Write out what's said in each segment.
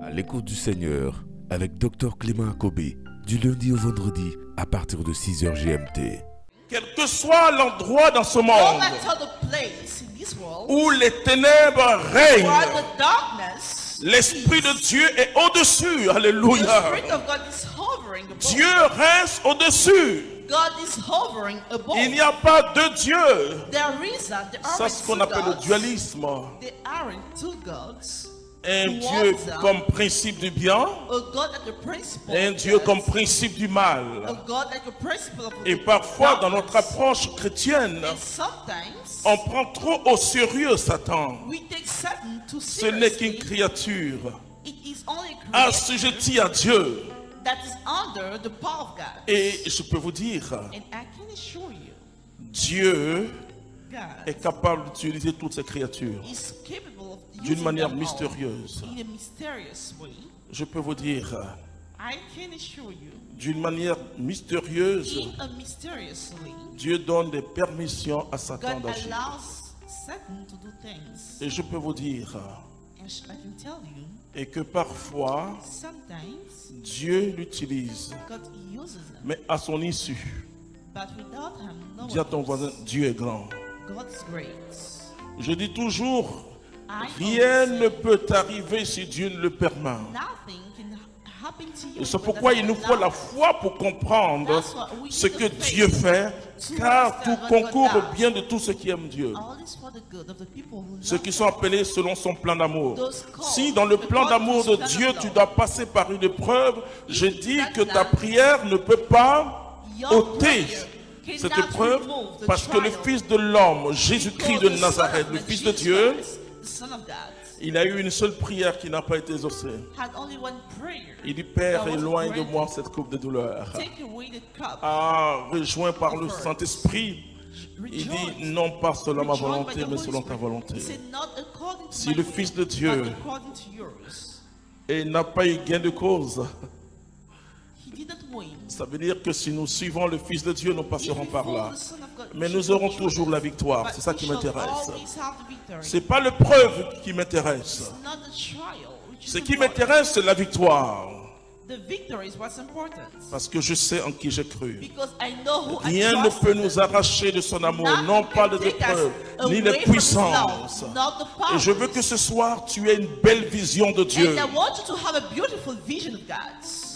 À l'écoute du Seigneur avec Dr Clément Akobé, du lundi au vendredi à partir de 6h GMT. Quel que soit l'endroit dans ce monde où les ténèbres règnent, l'Esprit de Dieu est au-dessus. Alléluia. Dieu reste au-dessus. Il n'y a pas de Dieu. C'est ce qu'on appelle le dualisme. Un Dieu comme principe du bien, un Dieu comme principe du mal. Et parfois dans notre approche chrétienne, on prend trop au sérieux Satan. Ce n'est qu'une créature assujettie à Dieu. Et je peux vous dire, Dieu est capable d'utiliser toutes ces créatures d'une manière mystérieuse. Je peux vous dire, d'une manière mystérieuse, Dieu donne des permissions à Satan d'agir. Et je peux vous dire, et que parfois, Dieu l'utilise, mais à son issue. Dis à ton voisin, Dieu est grand. Je dis toujours, rien ne peut arriver si Dieu ne le permet. Et c'est pourquoi il nous faut la foi pour comprendre ce que Dieu fait, car tout concourt au bien de tous ceux qui aiment Dieu. Ceux qui sont appelés selon son plan d'amour. Si dans le plan d'amour de Dieu, tu dois passer par une épreuve, je dis que ta prière ne peut pas ôter cette épreuve, parce que le Fils de l'homme, Jésus-Christ de Nazareth, le Fils de Dieu, il a eu une seule prière qui n'a pas été exaucée. Il dit, Père, éloigne de moi cette coupe de douleur. Rejoint par le Saint-Esprit, il dit, non pas selon ma volonté, mais selon ta volonté. Si le Fils de Dieu n'a pas eu gain de cause, ça veut dire que si nous suivons le Fils de Dieu, nous passerons par là. Mais nous aurons toujours la victoire. C'est ça qui m'intéresse. Ce n'est pas l'épreuve qui m'intéresse. Ce qui m'intéresse, c'est la victoire. Parce que je sais en qui j'ai cru. Rien ne peut nous arracher de son amour, non pas les épreuves, ni les puissances. Et je veux que ce soir, tu aies une belle vision de Dieu.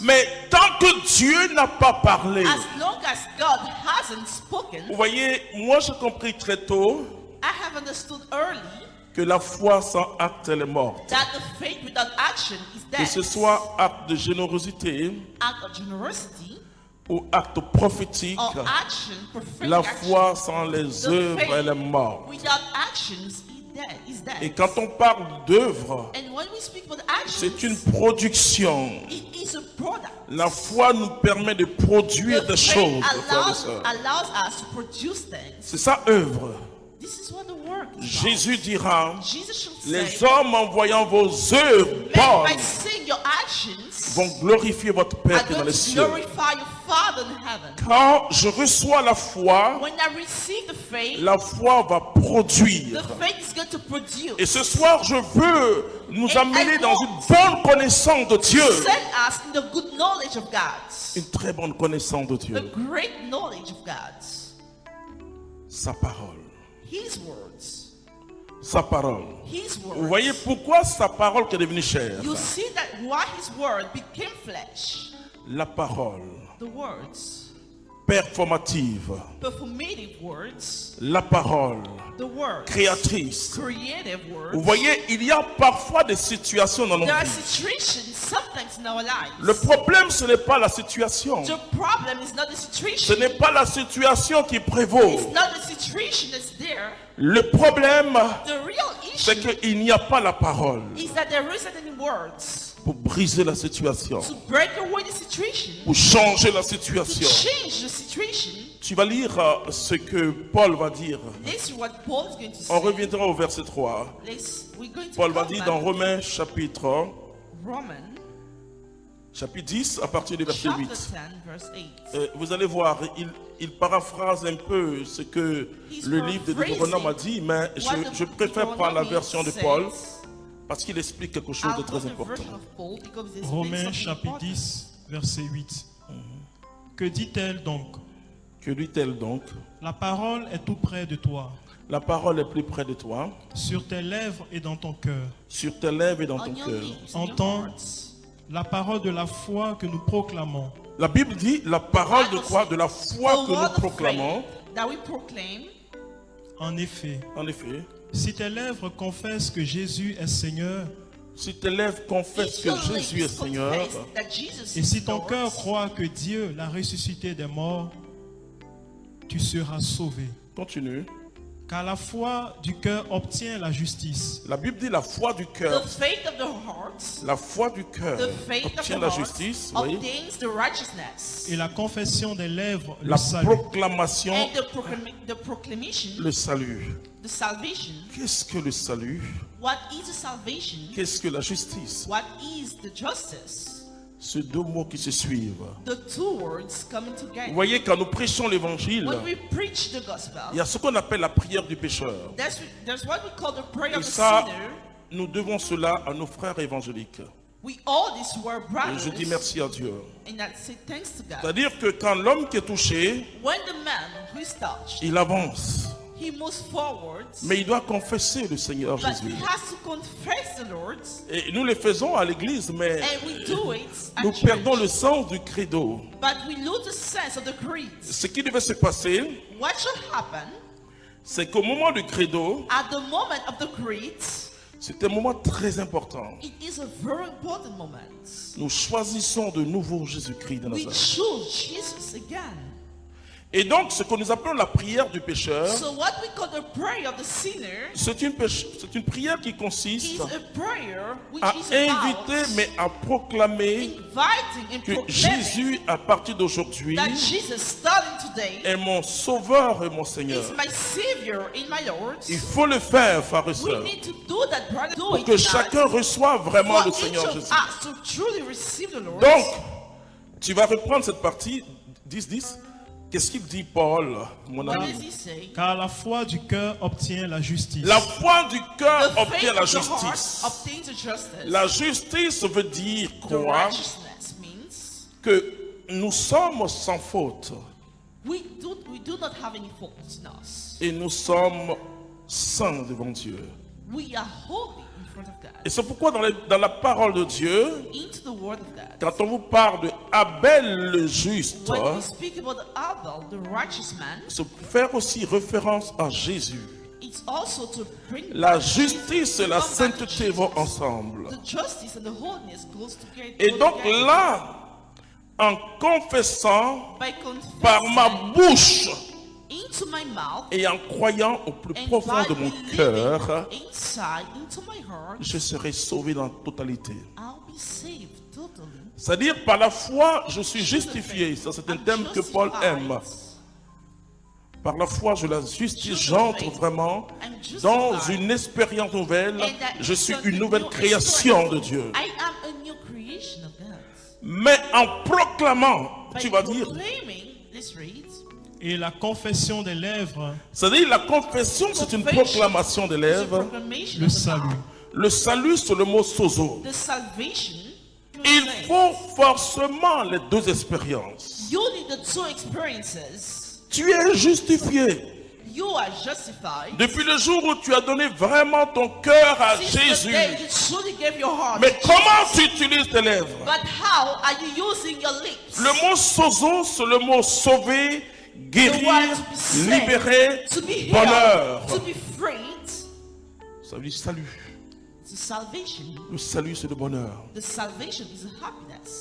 Mais tant que Dieu n'a pas parlé, vous voyez, moi j'ai compris très tôt que la foi sans acte elle est morte. Que ce soit acte de générosité ou acte prophétique, la foi sans les œuvres elle est morte. Et quand on parle d'œuvre, c'est une production. La foi nous permet de produire des choses. C'est ça œuvre. Jésus dira, les hommes en voyant vos œuvres bonnes vont glorifier votre Père qui est dans les cieux. Quand je reçois la foi va produire. Et ce soir, je veux nous amener dans une bonne connaissance de Dieu. Une très bonne connaissance de Dieu. Sa parole. Sa parole. Vous voyez pourquoi sa parole est devenue chair. La parole performative, la parole créatrice. Vous voyez, il y a parfois des situations dans nos vies. Le problème, ce n'est pas la situation. Ce n'est pas la situation qui prévaut. Le problème, c'est qu'il n'y a pas la parole pour briser la situation, pour changer la situation. Tu vas lire ce que Paul va dire. On reviendra au verset 3. Paul va dire dans Romains chapitre 10 à partir du verset 8. Vous allez voir, il paraphrase un peu ce que le livre de Deutéronome a dit, mais je préfère prendre la version de Paul Parce qu'il explique quelque chose de très important. Romains chapitre 10, verset 8. Que dit-elle donc? Que dit-elle donc? La parole est tout près de toi. La parole est plus près de toi. Sur tes lèvres et dans ton cœur. Sur tes lèvres et dans ton cœur. Entends la parole de la foi que nous proclamons. La Bible dit la parole de quoi? De la foi que nous proclamons. En effet, si tes lèvres confessent que Jésus est Seigneur, si tes lèvres confessent que Jésus est Seigneur, et si ton cœur croit que Dieu l'a ressuscité des morts, tu seras sauvé. Continue. Car la foi du cœur obtient la justice. La Bible dit la foi du cœur. La foi du cœur obtient la justice. Oui. Et la confession des lèvres, la le salut. Proclamation, le salut. Qu'est-ce que le salut? Qu'est-ce que la justice? Ces deux mots qui se suivent. Vous voyez, quand nous prêchons l'évangile, il y a ce qu'on appelle la prière du pécheur. Et ça, nous devons cela à nos frères évangéliques. Et je dis merci à Dieu. C'est-à-dire que quand l'homme qui est touché, il avance. Mais il doit confesser le Seigneur Jésus. Et nous le faisons à l'église, mais nous perdons le sens du credo. Ce qui devait se passer, c'est qu'au moment du credo, c'est un moment très important. Nous choisissons de nouveau Jésus-Christ de Nazareth. Et donc, ce que nous appelons la prière du pécheur, c'est une prière qui consiste à inviter, mais à proclamer que Jésus, à partir d'aujourd'hui, est mon sauveur et mon Seigneur. Il faut le faire, frères et sœurs, pour que chacun reçoive vraiment le Seigneur Jésus. Donc, tu vas reprendre cette partie, 10-10. Qu'est-ce qu'il dit, Paul, mon ami? Car la foi du cœur obtient la justice. La foi du cœur obtient la justice. La justice veut dire quoi? Que nous sommes sans faute. Et nous sommes saints devant Dieu. Et c'est pourquoi dans la parole de Dieu, quand on vous parle de Abel le juste, c'est pour faire aussi référence à Jésus. La justice et la sainteté vont ensemble. Et donc là, en confessant par ma bouche et en croyant au plus profond de mon cœur, je serai sauvé dans la totalité. C'est-à-dire, par la foi, je suis justifié. Ça, c'est un thème que Paul aime. Par la foi, je la justice, j'entre vraiment dans une expérience nouvelle. Je suis une nouvelle création de Dieu. Mais en proclamant, tu vas dire, et la confession des lèvres. C'est-à-dire, la confession, c'est une proclamation des lèvres. Le salut. Le salut, c'est le mot sozo. Il faut forcément les deux expériences. Tu es justifié. Depuis le jour où tu as donné vraiment ton cœur à Jésus. Mais comment tu utilises tes lèvres? Le mot sozo, c'est le mot sauver, guérir, libérer, bonheur. Ça veut dire salut. Le salut, c'est le bonheur.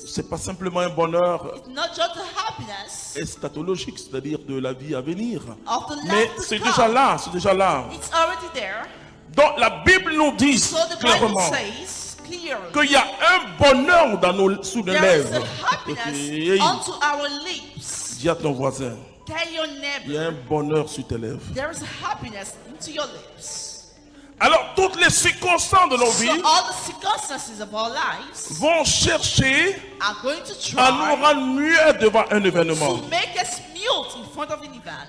C'est pas simplement un bonheur eschatologique, c'est-à-dire de la vie à venir. Mais c'est déjà là, c'est déjà là. Donc la Bible nous dit clairement qu'il y a un bonheur sous nos lèvres. Dis à ton voisin, il y a un bonheur sur tes lèvres. Alors toutes les circonstances de nos vies vont chercher à nous rendre muets devant un événement.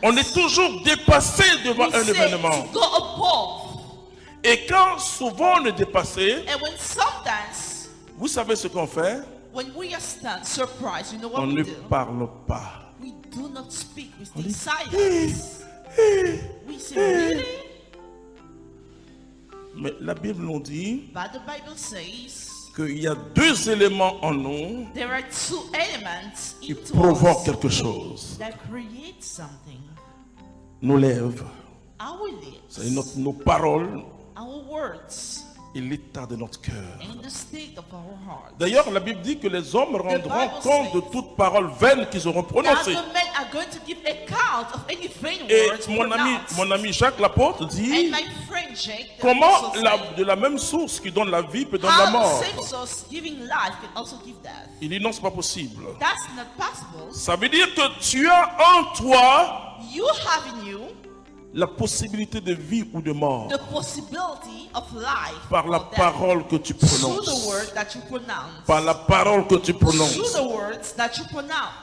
On est toujours dépassé devant un événement. Et quand souvent on est dépassé, And when sometimes, vous savez ce qu'on fait? when we are surprised, you know what On we ne do? parle pas. We do not speak. We stay silent. We say, really? Mais la Bible nous dit But the Bible says qu'il y a deux éléments en nous there are two elements qui into provoquent us quelque chose. that create something. Nos lèvres, Our lips, c'est nos paroles our words, et l'état de notre cœur. and the state of our heart. D'ailleurs, la Bible dit que les hommes rendront Bible compte de says toute parole vaine qu'ils auront Now prononcée. the men are going to give account of any vain Et words pronounced. mon ami Jacques l'apôtre And dit my friend Jake, the comment apostle said, de la même source qui donne la vie peut donner la how mort. the same source giving life can also give death. Il dit non, c'est pas possible. That's not possible. Ça veut dire que tu as en toi You have in you la possibilité de vie ou de mort the possibility of life par la or death parole que tu through the prononces. word that you pronounce. Par la parole que tu Through prononces. the words that you pronounce.